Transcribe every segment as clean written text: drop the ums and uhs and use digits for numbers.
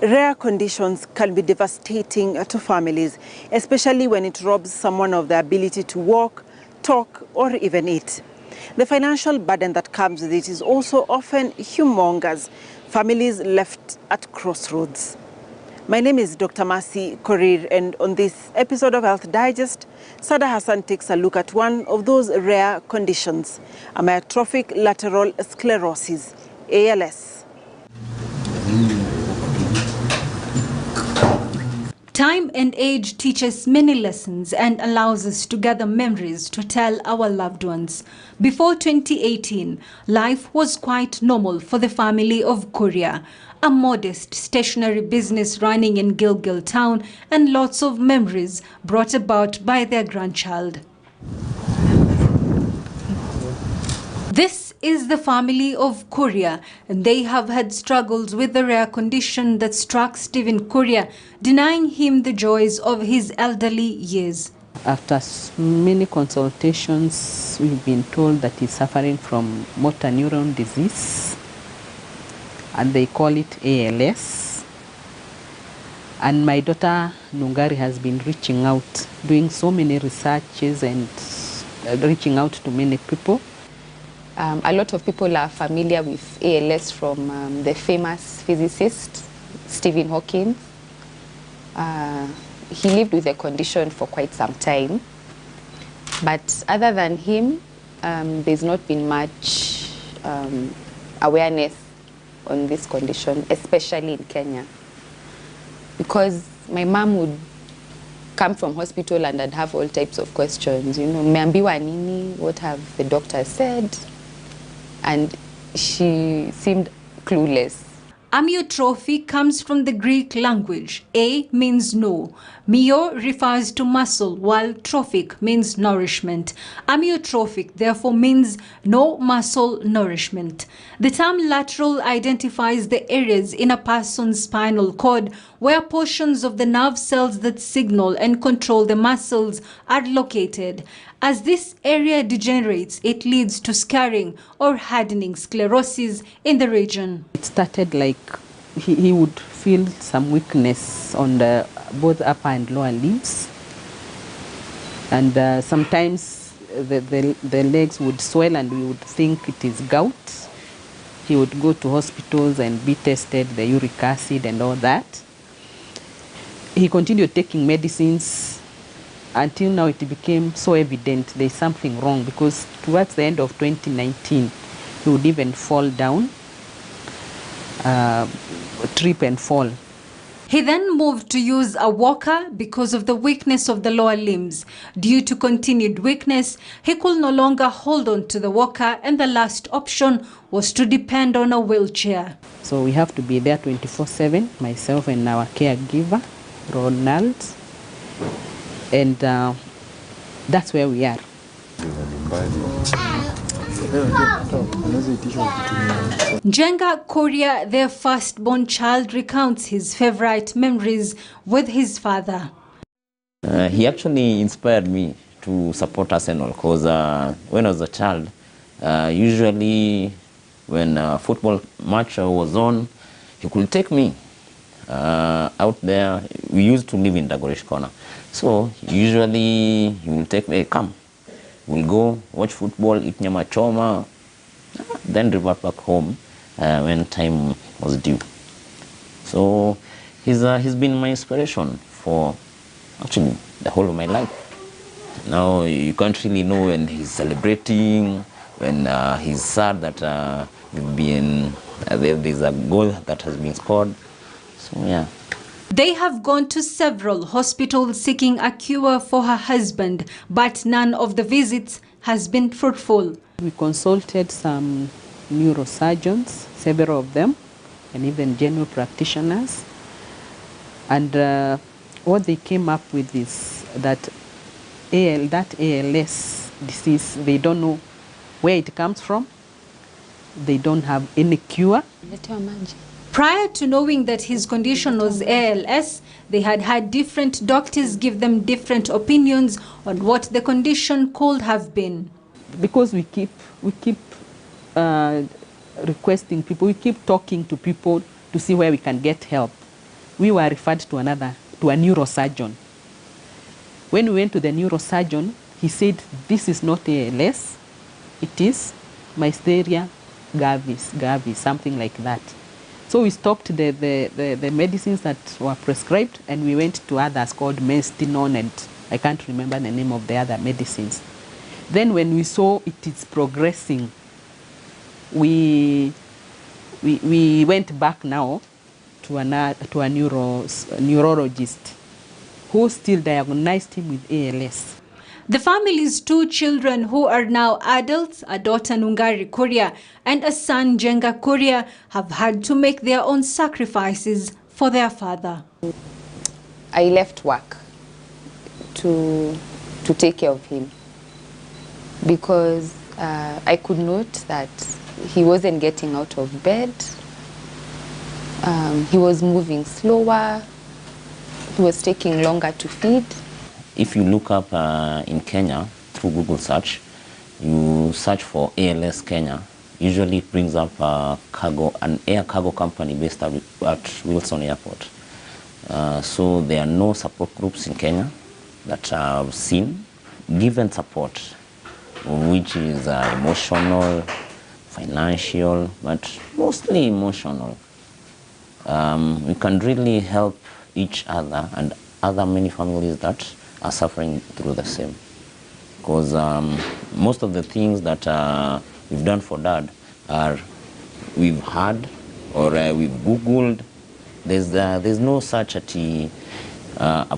Rare conditions can be devastating to families, especially when it robs someone of the ability to walk, talk, or even eat. The financial burden that comes with it is also often humongous, families left at crossroads. My name is Dr. Mercy Korir, and on this episode of Health Digest, Sada Hassan takes a look at one of those rare conditions, amyotrophic lateral sclerosis, ALS. Time and age teaches many lessons and allows us to gather memories to tell our loved ones. Before 2018, life was quite normal for the family of Kuria, a modest stationery business running in Gilgil town, and lots of memories brought about by their grandchild. This is the family of Kuria, and they have had struggles with the rare condition that struck Stephen Kuria, denying him the joys of his elderly years. After many consultations, we've been told that he's suffering from motor neuron disease, and they call it ALS. And my daughter Nungari has been reaching out, doing so many researches and reaching out to many people. A lot of people are familiar with ALS from the famous physicist Stephen Hawking. He lived with the condition for quite some time, but other than him, there's not been much awareness on this condition, especially in Kenya, because my mom would come from hospital and I'd have all types of questions, you know, meambiwa nini, what have the doctors said? And she seemed clueless. Amyotrophy comes from the Greek language. A means no. Myo refers to muscle, while trophic means nourishment. Amyotrophic therefore means no muscle nourishment. The term lateral identifies the areas in a person's spinal cord where portions of the nerve cells that signal and control the muscles are located. As this area degenerates, it leads to scarring or hardening sclerosis in the region. It started like he would feel some weakness on the both upper and lower limbs, and sometimes the legs would swell and we would think it is gout. He would go to hospitals and be tested, the uric acid and all that. He continued taking medicines until now it became so evident there's something wrong, because towards the end of 2019, he would even fall down, trip and fall. He then moved to use a walker because of the weakness of the lower limbs. Due to continued weakness, he could no longer hold on to the walker, and the last option was to depend on a wheelchair. So we have to be there 24/7, myself and our caregiver, Ronald. And that's where we are. Njenga Kuria, their firstborn child, recounts his favorite memories with his father. He actually inspired me to support Arsenal because when I was a child, usually when a football match was on, he could take me out there. We used to live in Dagoresh Corner. So usually he will take me, come, we'll go watch football, eat nyama choma, then revert back home when time was due. So he's been my inspiration for actually the whole of my life. Now you can't really know when he's celebrating, when he's sad that we've been, there's a goal that has been scored. So yeah. They have gone to several hospitals seeking a cure for her husband, but none of the visits has been fruitful. We consulted some neurosurgeons, several of them, and even general practitioners. And what they came up with is that ALS disease, they don't know where it comes from. They don't have any cure. Prior to knowing that his condition was ALS, they had had different doctors give them different opinions on what the condition could have been. Because we keep requesting people, we keep talking to people to see where we can get help. we were referred to a neurosurgeon. When we went to the neurosurgeon, he said, this is not ALS, it is myasthenia gravis, something like that. So we stopped the medicines that were prescribed, and we went to others called mestinone, and I can't remember the name of the other medicines. Then when we saw it is progressing, we went back now to a neurologist who still diagnosed him with ALS. The family's 2 children, who are now adults, a daughter Nungari Kuria and a son Jenga Kuria, have had to make their own sacrifices for their father. I left work to take care of him because I could note that he wasn't getting out of bed. He was moving slower. He was taking longer to feed. If you look up in Kenya through Google search, you search for ALS Kenya, usually it brings up an air cargo company based at Wilson Airport. So there are no support groups in Kenya that I've seen given support, which is emotional, financial, but mostly emotional. We can really help each other and other many families that are suffering through the same. Because most of the things that we've done for Dad are we've heard or we've Googled. There's no such a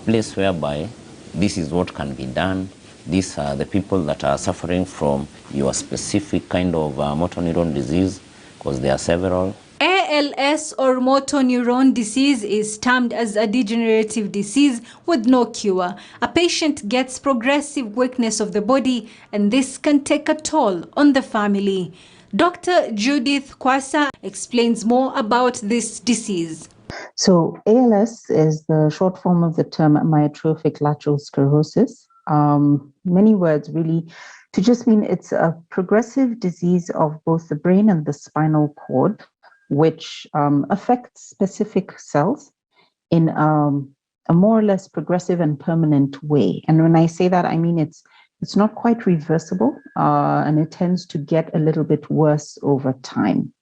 place whereby this is what can be done. These are the people that are suffering from your specific kind of motor neuron disease, because there are several. ALS or motor neuron disease is termed as a degenerative disease with no cure. A patient gets progressive weakness of the body, and this can take a toll on the family. Dr. Judith Kwasa explains more about this disease. So ALS is the short form of the term amyotrophic lateral sclerosis. Many words really to just mean it's a progressive disease of both the brain and the spinal cord, which affects specific cells in a more or less progressive and permanent way. And when I say that, I mean it's not quite reversible, and it tends to get a little bit worse over time.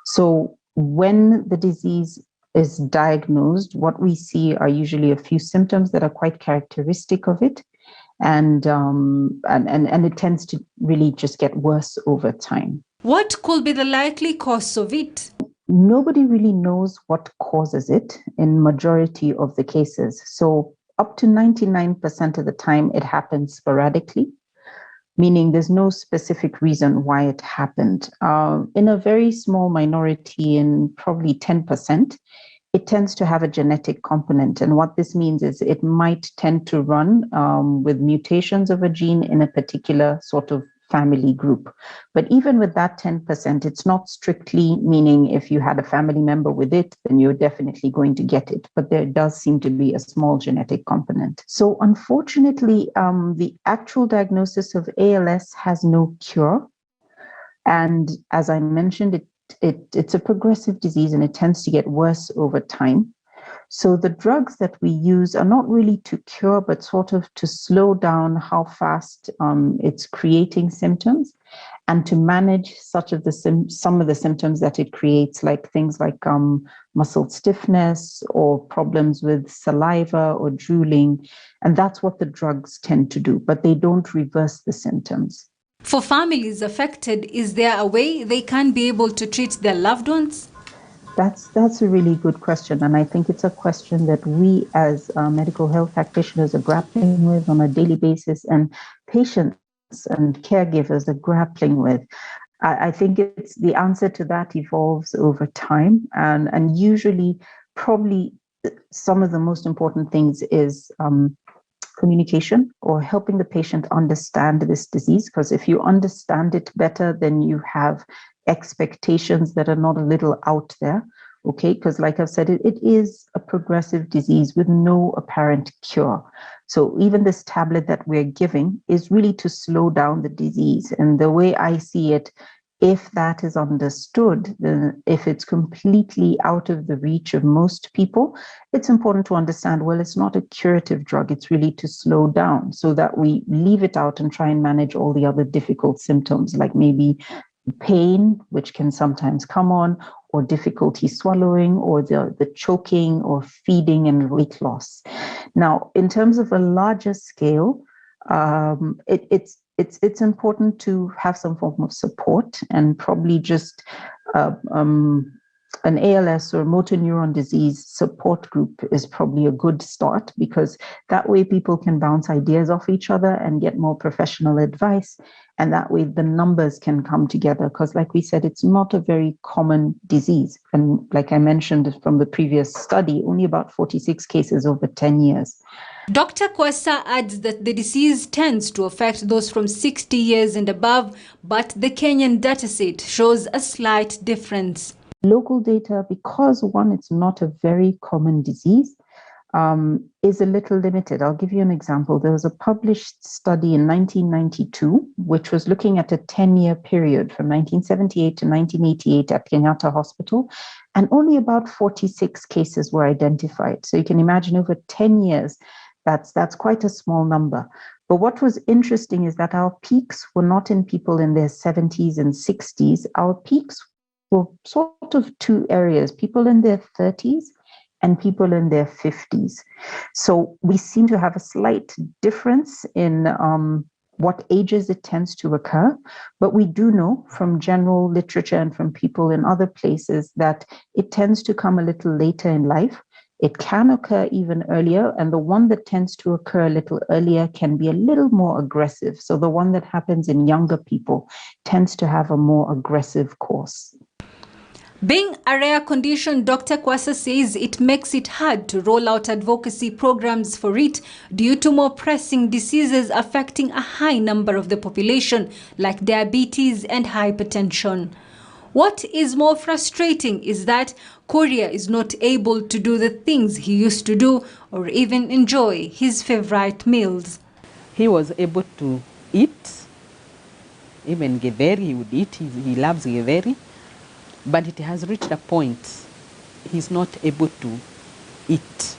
So when the disease is diagnosed, what we see are usually a few symptoms that are quite characteristic of it, and it tends to really just get worse over time. What could be the likely cause of it? Nobody really knows what causes it in majority of the cases. So up to 99% of the time, it happens sporadically, meaning there's no specific reason why it happened. In a very small minority, in probably 10%, it tends to have a genetic component. And what this means is it might tend to run with mutations of a gene in a particular sort of family group. But even with that 10%, it's not strictly meaning if you had a family member with it, then you're definitely going to get it. But there does seem to be a small genetic component. So unfortunately, the actual diagnosis of ALS has no cure. And as I mentioned, it's a progressive disease and it tends to get worse over time. So the drugs that we use are not really to cure, but sort of to slow down how fast it's creating symptoms, and to manage some of the symptoms that it creates, like things like muscle stiffness or problems with saliva or drooling. And that's what the drugs tend to do, but they don't reverse the symptoms. For families affected, is there a way they can be able to treat their loved ones? That's a really good question. And I think it's a question that we as medical health practitioners are grappling with on a daily basis, and patients and caregivers are grappling with. I think it's the answer to that evolves over time. And usually, probably some of the most important things is communication, or helping the patient understand this disease. Because if you understand it better, then you have expectations that are not a little out there, okay? Because like I've said, it is a progressive disease with no apparent cure. So even this tablet that we're giving is really to slow down the disease. And the way I see it, if that is understood, then if it's completely out of the reach of most people, it's important to understand, well, it's not a curative drug. It's really to slow down so that we leave it out and try and manage all the other difficult symptoms, like maybe pain, which can sometimes come on, or difficulty swallowing, or the choking or feeding and weight loss. Now, in terms of a larger scale, it's important to have some form of support, and probably just an ALS or motor neuron disease support group is probably a good start, because that way people can bounce ideas off each other and get more professional advice. And that way the numbers can come together, because like we said, it's not a very common disease. And like I mentioned from the previous study, only about 46 cases over 10 years. Dr. Kwasa adds that the disease tends to affect those from 60 years and above, but the Kenyan dataset shows a slight difference. Local data, because one, it's not a very common disease, is a little limited. I'll give you an example. There was a published study in 1992, which was looking at a 10-year period from 1978 to 1988 at Kenyatta Hospital, and only about 46 cases were identified. So you can imagine over 10 years, that's quite a small number. But what was interesting is that our peaks were not in people in their 70s and 60s. Our peaks were sort of two areas, people in their 30s and people in their 50s. So we seem to have a slight difference in what ages it tends to occur. But we do know from general literature and from people in other places that it tends to come a little later in life. It can occur even earlier, and the one that tends to occur a little earlier can be a little more aggressive. So the one that happens in younger people tends to have a more aggressive course. Being a rare condition, Dr. Kwasa says it makes it hard to roll out advocacy programs for it due to more pressing diseases affecting a high number of the population, like diabetes and hypertension. What is more frustrating is that Kuria is not able to do the things he used to do or even enjoy his favorite meals. He was able to eat, even githeri he would eat, he loves githeri, but it has reached a point he's not able to eat.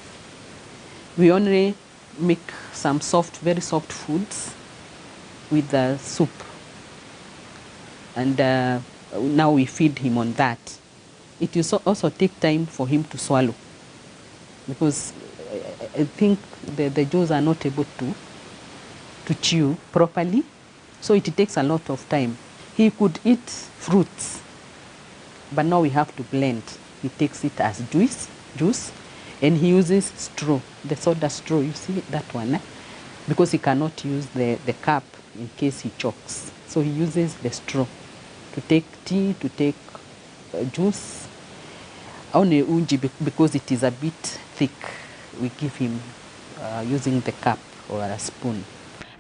We only make some very soft foods with the soup, and now we feed him on that. It will also take time for him to swallow, because I think the jaws are not able to chew properly, so it takes a lot of time. He could eat fruits, but now we have to blend. He takes it as juice, and he uses straw, the soda straw, you see that one, because he cannot use the cup in case he chokes. So he uses the straw to take tea, to take juice. Only unji, because it is a bit thick, we give him using the cup or a spoon.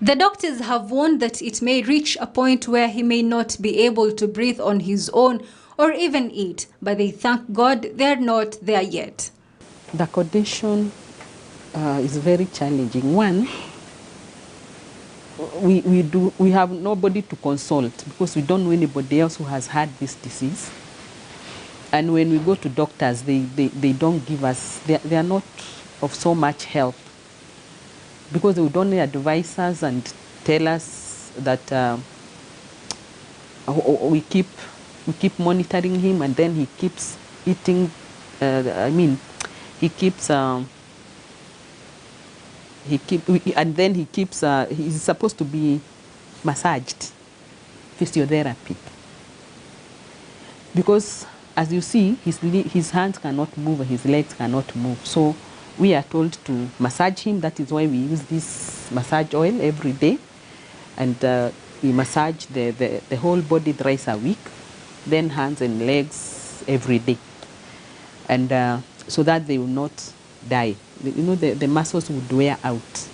The doctors have warned that it may reach a point where he may not be able to breathe on his own or even eat, but they thank God they're not there yet. The condition is very challenging. One, we have nobody to consult, because we don't know anybody else who has had this disease. And when we go to doctors, they don't give us, they are not of so much help, because they would only advise us and tell us that we keep monitoring him, and then he keeps eating, he's supposed to be massaged, physiotherapy, because as you see, his hands cannot move, his legs cannot move. So we are told to massage him. That is why we use this massage oil every day, and we massage the whole body thrice a week, then hands and legs every day, and so that they will not die. The muscles would wear out.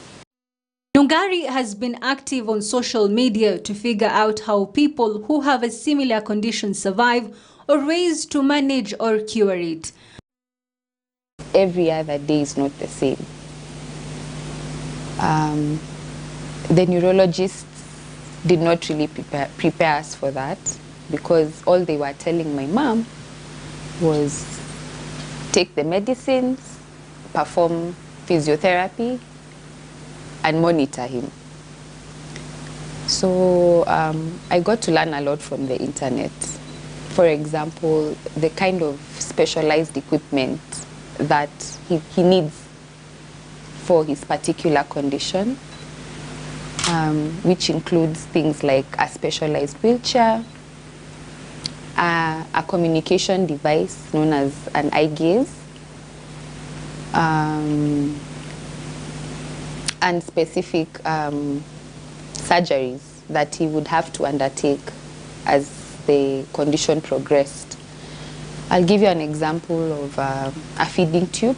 Nungari has been active on social media to figure out how people who have a similar condition survive or ways to manage or cure it. Every other day is not the same. The neurologists did not really prepare us for that. because all they were telling my mom was take the medicines, perform physiotherapy, and monitor him. So I got to learn a lot from the internet. For example, the kind of specialized equipment that he needs for his particular condition, which includes things like a specialized wheelchair, a communication device known as an eye gaze, and specific surgeries that he would have to undertake as the condition progressed. I'll give you an example of a feeding tube,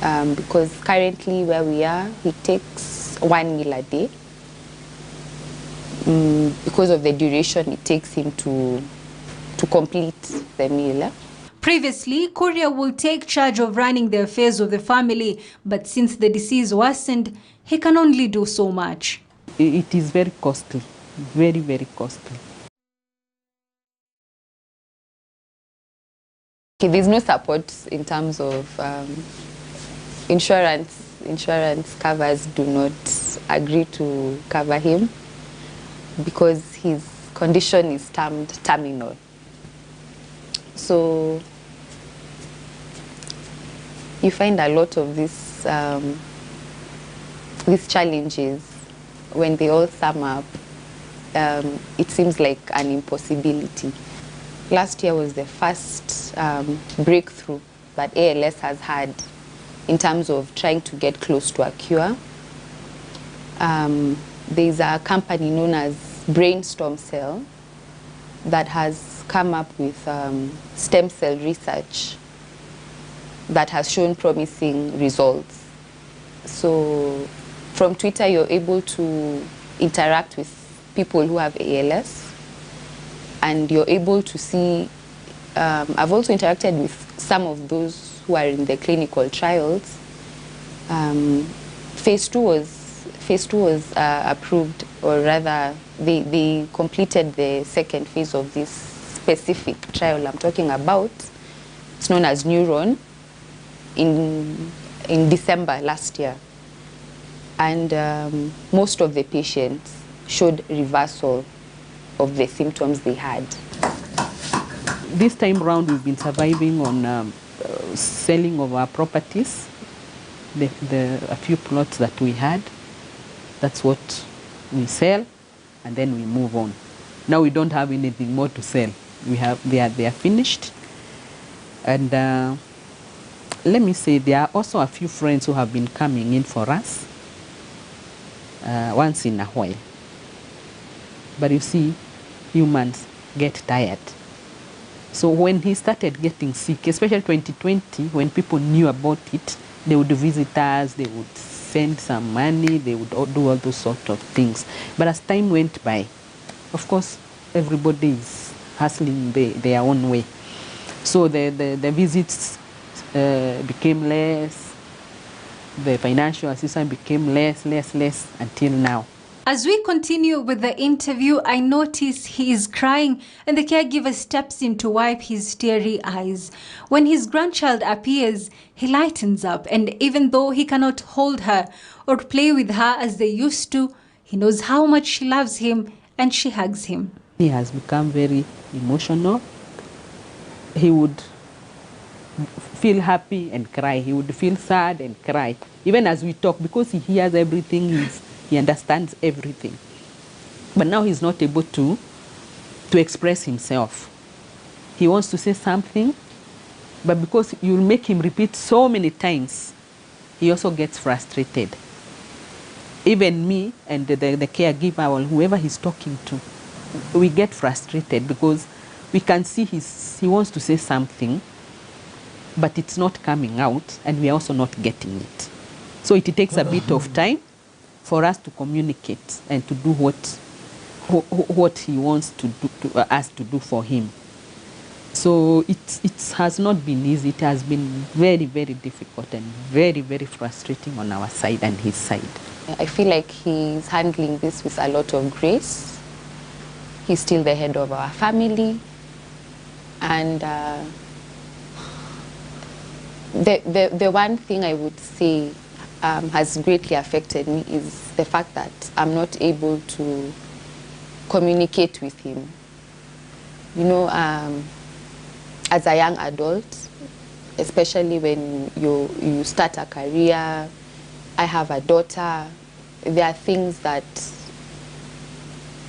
because currently where we are, he takes 1 meal a day. Because of the duration it takes him to complete the meal. Previously, Kuria will take charge of running the affairs of the family, but since the disease worsened, he can only do so much. It is very costly, very, very costly. Okay, there's no support in terms of insurance. Insurance covers do not agree to cover him because his condition is termed terminal. So you find a lot of these challenges, when they all sum up, it seems like an impossibility. Last year was the first breakthrough that ALS has had in terms of trying to get close to a cure. There's a company known as Brainstorm Cell that has come up with stem cell research that has shown promising results. So from Twitter, you're able to interact with people who have ALS, and you're able to see, I've also interacted with some of those who are in the clinical trials. Phase 2 was approved, or rather, they completed the second phase of this specific trial I'm talking about. It's known as Neuron, in December last year. And most of the patients showed reversal of the symptoms they had. This time round, we've been surviving on selling of our properties, a few plots that we had. That's what we sell, and then we move on. Now we don't have anything more to sell. They are finished. And let me say, there are also a few friends who have been coming in for us once in a while. But you see, humans get tired. So when he started getting sick, especially 2020, when people knew about it, they would visit us, they would send some money, they would do all those sort of things. But as time went by, of course, everybody is hustling their own way. So the visits became less, the financial assistance became less until now. As we continue with the interview, I notice he is crying and the caregiver steps in to wipe his teary eyes. When his grandchild appears, he lightens up, and even though he cannot hold her or play with her as they used to, he knows how much she loves him and she hugs him. He has become very emotional. He would feel happy and cry. He would feel sad and cry. Even as we talk, because he hears everything, he understands everything. But now he's not able to express himself. He wants to say something, but because you'll make him repeat so many times, he also gets frustrated. Even me and the caregiver or whoever he's talking to, we get frustrated because we can see he wants to say something, but it's not coming out, and we are also not getting it. So it takes a bit of time for us to communicate and to do what he wants to do us to do for him. So it has not been easy. It has been very, very difficult and very, very frustrating on our side and his side. I feel like he's handling this with a lot of grace, He's still the head of our family. And the one thing I would say has greatly affected me is the fact that I'm not able to communicate with him. You know, as a young adult, especially when you start a career, I have a daughter, there are things that,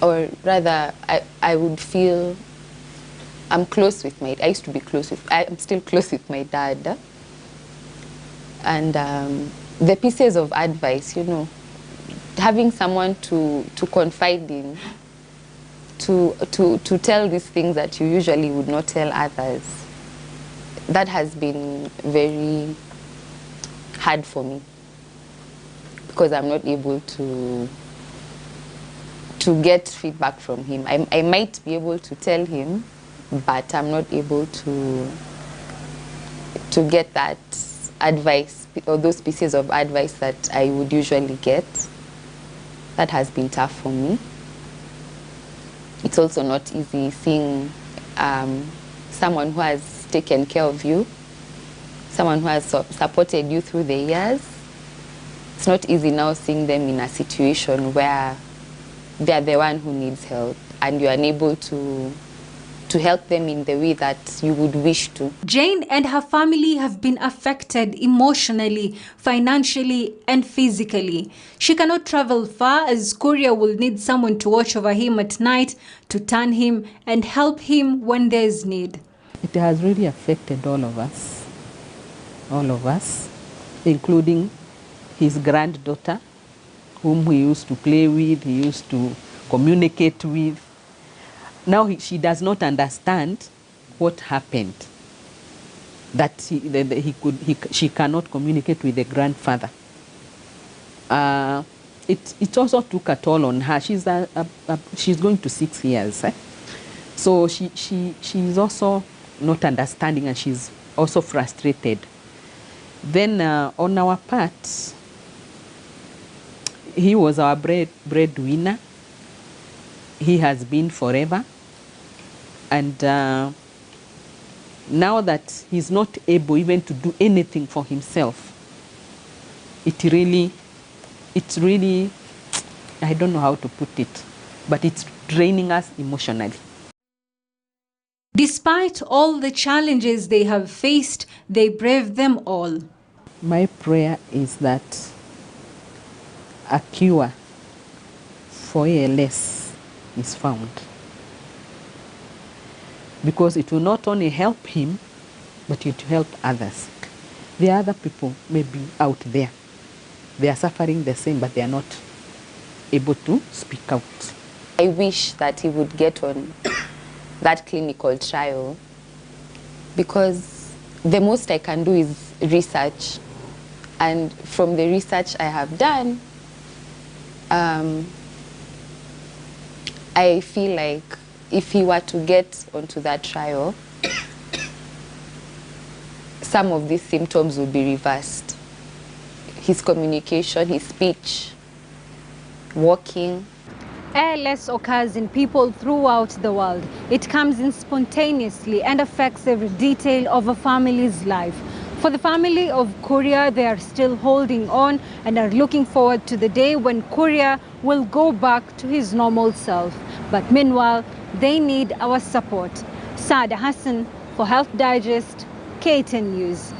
or rather, I would feel I'm close with my, I'm still close with my dad. And the pieces of advice, you know, having someone to confide in, to tell these things that you usually would not tell others, that has been very hard for me, because I'm not able to get feedback from him. I might be able to tell him, but I'm not able to get that advice or those pieces of advice that I would usually get. That has been tough for me. It's also not easy seeing someone who has taken care of you, someone who has supported you through the years. It's not easy now seeing them in a situation where they are the one who needs help and you are unable to help them in the way that you would wish to. Jane and her family have been affected emotionally, financially, and physically. She cannot travel far, as Kuria will need someone to watch over him at night, to turn him and help him when there is need. It has really affected all of us, including his granddaughter, whom he used to play with, he used to communicate with. Now she does not understand what happened, that she cannot communicate with the grandfather. It also took a toll on her. She's going to 6 years. So she's also not understanding, and she's also frustrated. Then on our part, he was our breadwinner. He has been forever. And now that he's not able even to do anything for himself, it's really, I don't know how to put it, but it's draining us emotionally. Despite all the challenges they have faced, they braved them all. My prayer is that a cure for ALS is found, because it will not only help him, but it will help others. There are other people maybe out there. They are suffering the same, but they are not able to speak out. I wish that he would get on that clinical trial, because the most I can do is research. And from the research I have done, I feel like if he were to get onto that trial, some of these symptoms would be reversed. His communication, his speech, walking. ALS occurs in people throughout the world. It comes in spontaneously and affects every detail of a family's life. For the family of Kuria, they are still holding on and are looking forward to the day when Kuria will go back to his normal self. But meanwhile, they need our support. Sada Hassan for Health Digest, KTN News.